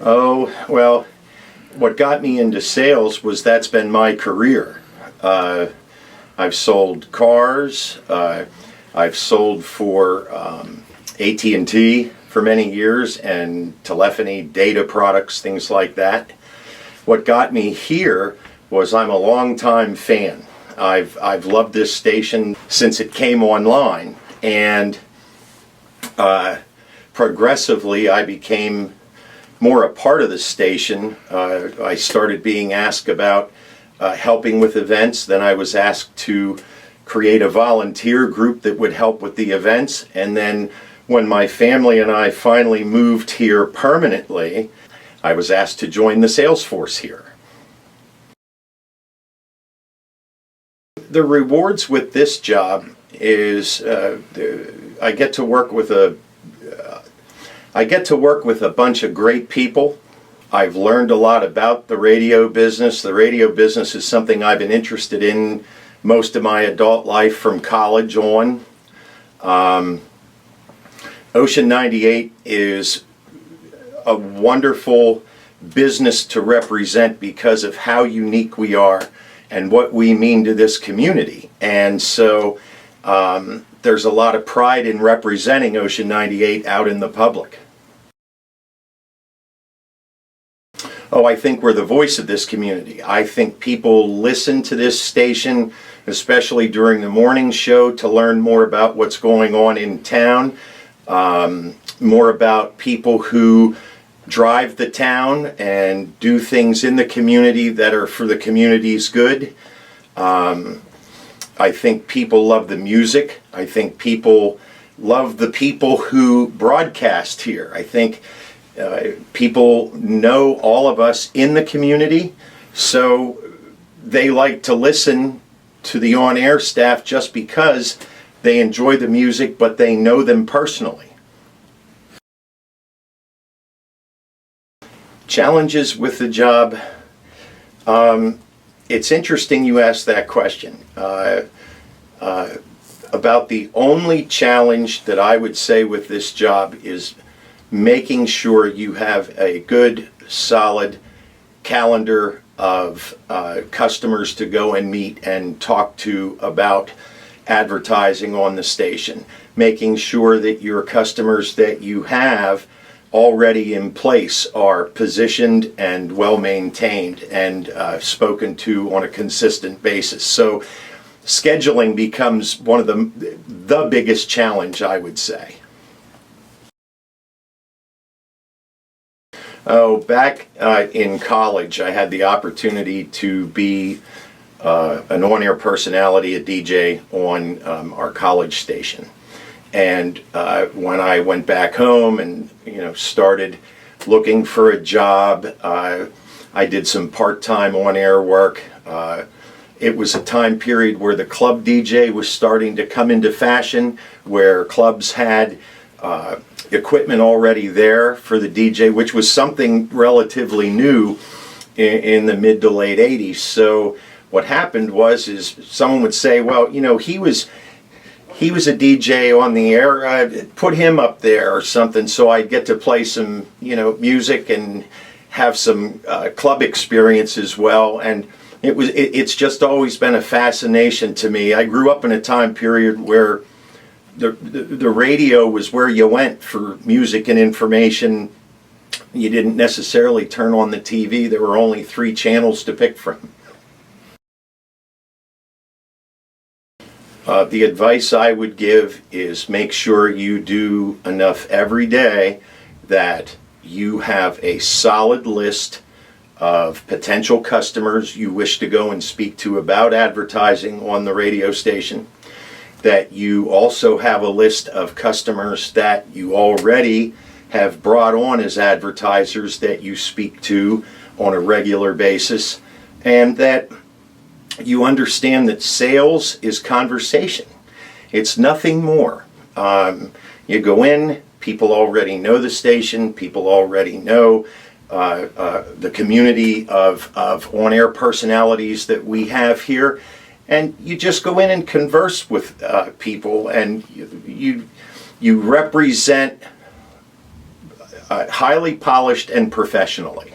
Oh, well, what got me into sales was that's been my career. I've sold cars. I've sold for AT&T for many years, and telephony, data products, things like that. What got me here was I'm a longtime fan. I've loved this station since it came online, and progressively I became more a part of the station. I started being asked about helping with events. Then I was asked to create a volunteer group that would help with the events. And then when my family and I finally moved here permanently, I was asked to join the sales force here. The rewards with this job is I get to work with a bunch of great people. I've learned a lot about the radio business. The radio business is something I've been interested in most of my adult life from college on. Ocean 98 is a wonderful business to represent because of how unique we are and what we mean to this community. And so there's a lot of pride in representing Ocean 98 out in the public. Oh, I think we're the voice of this community. I think people listen to this station, especially during the morning show, to learn more about what's going on in town, more about people who drive the town and do things in the community that are for the community's good. I think people love the music. I think people love the people who broadcast here. I think people know all of us in the community, so they like to listen to the on-air staff just because they enjoy the music, but they know them personally. Challenges with the job. It's interesting you asked that question. About the only challenge that I would say with this job is making sure you have a good, solid calendar of customers to go and meet and talk to about advertising on the station. Making sure that your customers that you have already in place are positioned and well maintained and spoken to on a consistent basis. So scheduling becomes one of the biggest challenge, I would say. Oh, back in college, I had the opportunity to be an on-air personality, a DJ on our college station. And when I went back home and started looking for a job, I did some part-time on-air work. It was a time period where the club DJ was starting to come into fashion, where clubs had equipment already there for the DJ, which was something relatively new in the mid to late 80s. So what happened was someone would say, well, he was a DJ on the air, put him up there or something, so I'd get to play some music and have some club experience as well. And it's just always been a fascination to me. I grew up in a time period where the radio was where you went for music and information. You didn't necessarily turn on the TV. There were only 3 channels to pick from. The advice I would give is make sure you do enough every day that you have a solid list of potential customers you wish to go and speak to about advertising on the radio station, that you also have a list of customers that you already have brought on as advertisers that you speak to on a regular basis, and that you understand that sales is conversation. It's nothing more. You go in, people already know the station, people already know the community of on-air personalities that we have here, and you just go in and converse with people, and you represent highly polished and professionally.